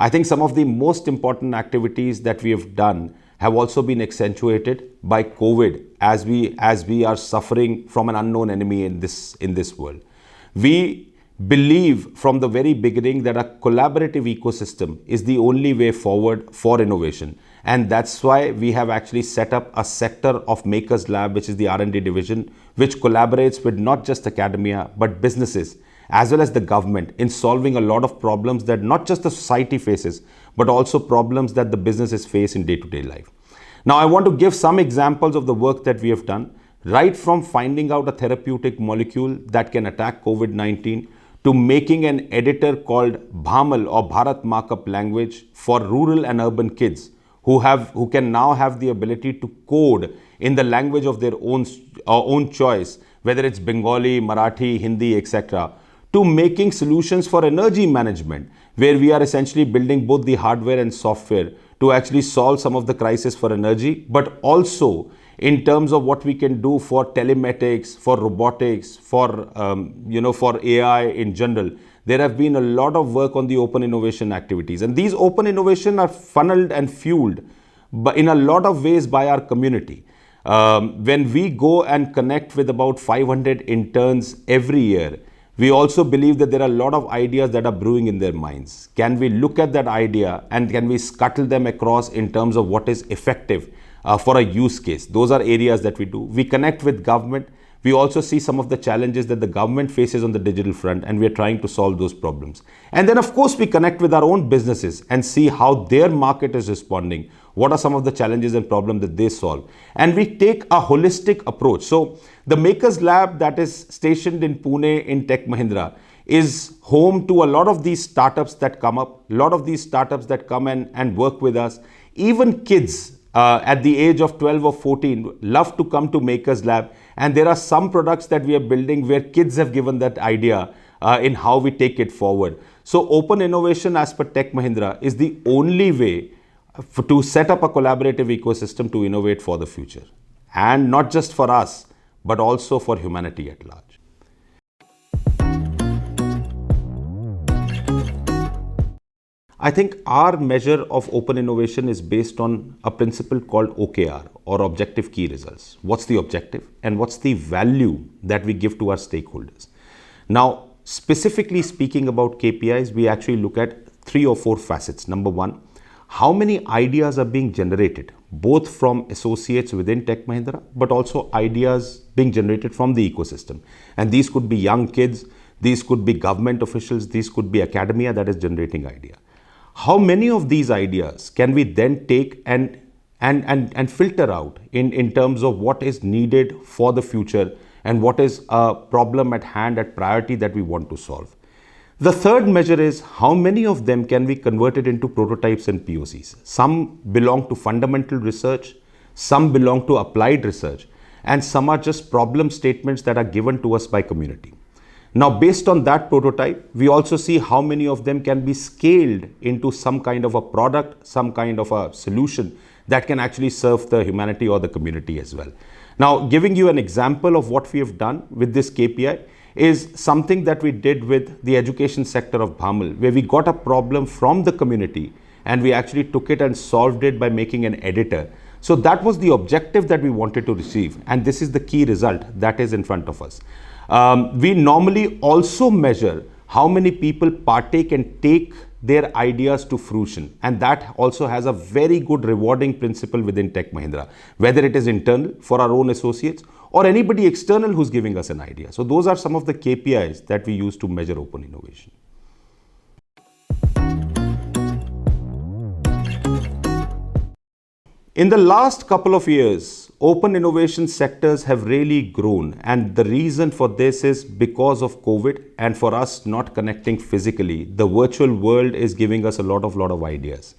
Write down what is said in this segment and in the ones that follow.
I think some of the most important activities that we have done have also been accentuated by COVID as we are suffering from an unknown enemy in this world. We believe from the very beginning that a collaborative ecosystem is the only way forward for innovation. And that's why we have actually set up a sector of Makers Lab, which is the R&D division, which collaborates with not just academia, but businesses, as well as the government in solving a lot of problems that not just the society faces, but also problems that the businesses face in day-to-day life. Now, I want to give some examples of the work that we have done, right from finding out a therapeutic molecule that can attack COVID-19 to making an editor called Bhamal or Bharat Markup Language for rural and urban kids who can now have the ability to code in the language of their own choice, whether it's Bengali, Marathi, Hindi, etc., to making solutions for energy management, where we are essentially building both the hardware and software to actually solve some of the crisis for energy, but also in terms of what we can do for telematics, for robotics, for AI in general. There have been a lot of work on the open innovation activities, and these open innovation are funneled and fueled but in a lot of ways by our community. When we go and connect with about 500 interns every year, we also believe that there are a lot of ideas that are brewing in their minds. Can we look at that idea and can we scuttle them across in terms of what is effective for a use case? Those are areas that we do. We connect with government. We also see some of the challenges that the government faces on the digital front, and we are trying to solve those problems. And then, of course, we connect with our own businesses and see how their market is responding. What are some of the challenges and problems that they solve? And we take a holistic approach. So the Makers Lab that is stationed in Pune in Tech Mahindra is home to a lot of these startups that come up, a lot of these startups that come and work with us. Even kids at the age of 12 or 14 love to come to Makers Lab. And there are some products that we are building where kids have given that idea in how we take it forward. So open innovation as per Tech Mahindra is the only way to set up a collaborative ecosystem to innovate for the future. And not just for us, but also for humanity at large. I think our measure of open innovation is based on a principle called OKR, or Objective Key Results. What's the objective and what's the value that we give to our stakeholders? Now, specifically speaking about KPIs, we actually look at 3 or 4 facets. Number one, how many ideas are being generated, both from associates within Tech Mahindra, but also ideas being generated from the ecosystem. And these could be young kids, these could be government officials, these could be academia that is generating idea. How many of these ideas can we then take and filter out in terms of what is needed for the future and what is a problem at hand at priority that we want to solve? The third measure is how many of them can be converted into prototypes and POCs. Some belong to fundamental research, some belong to applied research, and some are just problem statements that are given to us by community. Now, based on that prototype, we also see how many of them can be scaled into some kind of a product, some kind of a solution that can actually serve the humanity or the community as well. Now, giving you an example of what we have done with this KPI is something that we did with the education sector of Bhamal, where we got a problem from the community and we actually took it and solved it by making an editor. So that was the objective that we wanted to receive, and this is the key result that is in front of us. We normally also measure how many people partake and take their ideas to fruition, and that also has a very good rewarding principle within Tech Mahindra, whether it is internal for our own associates or anybody external who's giving us an idea. So those are some of the KPIs that we use to measure open innovation. In the last couple of years, open innovation sectors have really grown, and the reason for this is because of COVID and for us not connecting physically. The virtual world is giving us a lot of ideas.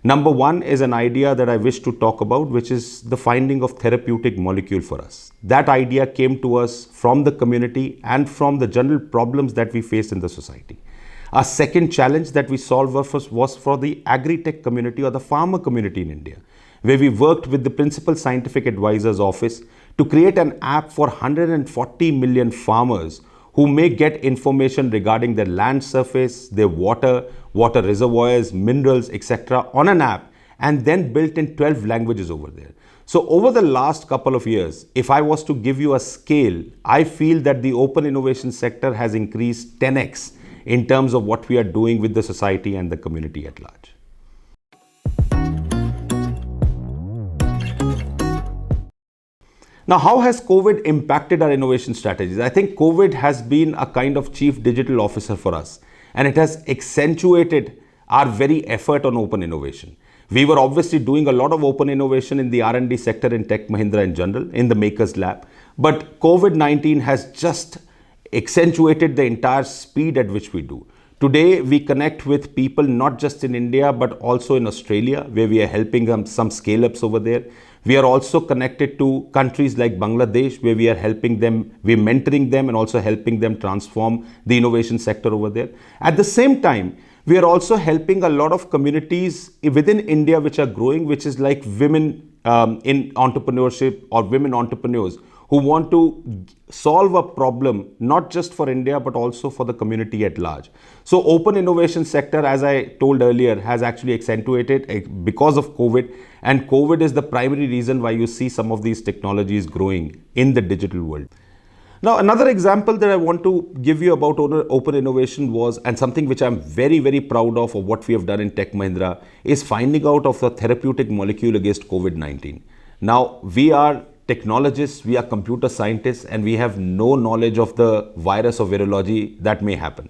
Number one is an idea that I wish to talk about, which is the finding of therapeutic molecule for us. That idea came to us from the community and from the general problems that we face in the society. Our second challenge that we solved was for the agri-tech community or the farmer community in India, where we worked with the Principal Scientific Advisor's Office to create an app for 140 million farmers who may get information regarding their land surface, their water reservoirs, minerals, etc. on an app, and then built in 12 languages over there. So over the last couple of years, if I was to give you a scale, I feel that the open innovation sector has increased 10x in terms of what we are doing with the society and the community at large. Now, how has COVID impacted our innovation strategies? I think COVID has been a kind of chief digital officer for us, and it has accentuated our very effort on open innovation. We were obviously doing a lot of open innovation in the R&D sector in Tech Mahindra in general, in the Makers Lab, but COVID-19 has just accentuated the entire speed at which we do. Today, we connect with people not just in India, but also in Australia, where we are helping some scale-ups over there. We are also connected to countries like Bangladesh, where we are helping them, we're mentoring them and also helping them transform the innovation sector over there. At the same time, we are also helping a lot of communities within India which are growing, which is like women in entrepreneurship or women entrepreneurs who want to solve a problem not just for India but also for the community at large. So open innovation sector, as I told earlier, has actually accentuated because of COVID, and COVID is the primary reason why you see some of these technologies growing in the digital world. Now, another example that I want to give you about open innovation was, and something which I'm very, very proud of what we have done in Tech Mahindra, is finding out of a therapeutic molecule against COVID-19. Now, we are technologists, we are computer scientists, and we have no knowledge of the virus or virology that may happen.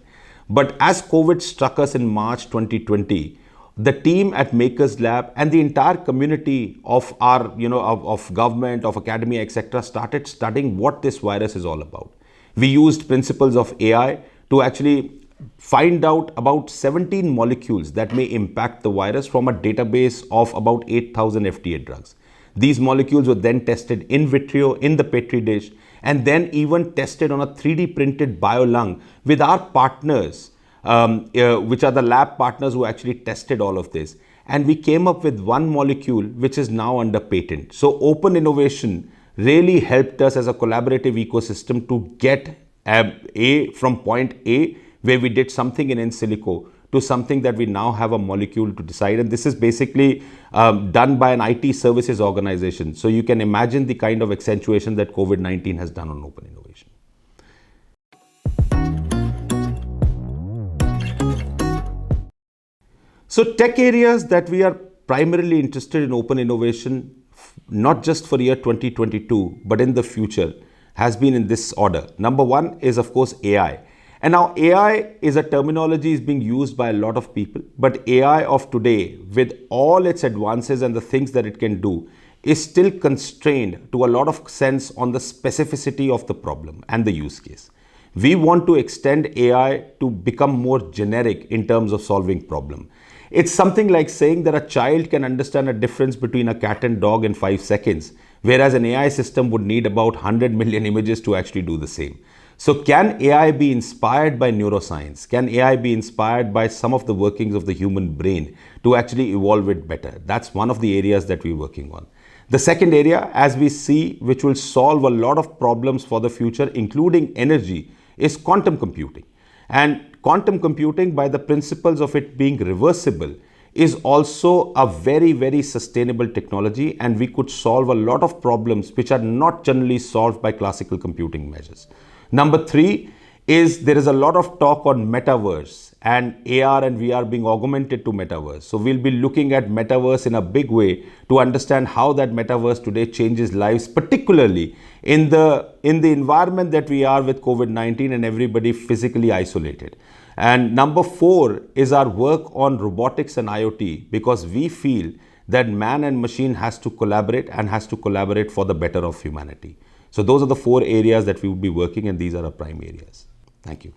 But as COVID struck us in March 2020, the team at Makers Lab and the entire community of our, of government, of academia, etc., started studying what this virus is all about. We used principles of AI to actually find out about 17 molecules that may impact the virus from a database of about 8,000 FDA drugs. These molecules were then tested in vitro in the Petri dish, and then even tested on a 3D printed biolung with our partners, which are the lab partners who actually tested all of this. And we came up with one molecule which is now under patent. So open innovation really helped us as a collaborative ecosystem to get from point A, where we did something in silico, to something that we now have a molecule to decide. And this is basically done by an IT services organization. So you can imagine the kind of accentuation that COVID-19 has done on open innovation. So tech areas that we are primarily interested in open innovation, not just for year 2022, but in the future, has been in this order. Number one is, of course, AI. And now AI is a terminology is being used by a lot of people, but AI of today, with all its advances and the things that it can do, is still constrained to a lot of sense on the specificity of the problem and the use case. We want to extend AI to become more generic in terms of solving problem. It's something like saying that a child can understand a difference between a cat and dog in 5 seconds, whereas an AI system would need about 100 million images to actually do the same. So can AI be inspired by neuroscience? Can AI be inspired by some of the workings of the human brain to actually evolve it better? That's one of the areas that we're working on. The second area, as we see, which will solve a lot of problems for the future, including energy, is quantum computing. And quantum computing, by the principles of it being reversible, is also a very, very sustainable technology, and we could solve a lot of problems which are not generally solved by classical computing measures. Number three is there is a lot of talk on metaverse and AR and VR being augmented to metaverse. So we'll be looking at metaverse in a big way to understand how that metaverse today changes lives, particularly in the environment that we are with COVID-19 and everybody physically isolated. And number four is our work on robotics and IoT, because we feel that man and machine has to collaborate and has to collaborate for the better of humanity. So those are the 4 areas that we will be working, and these are our prime areas. Thank you.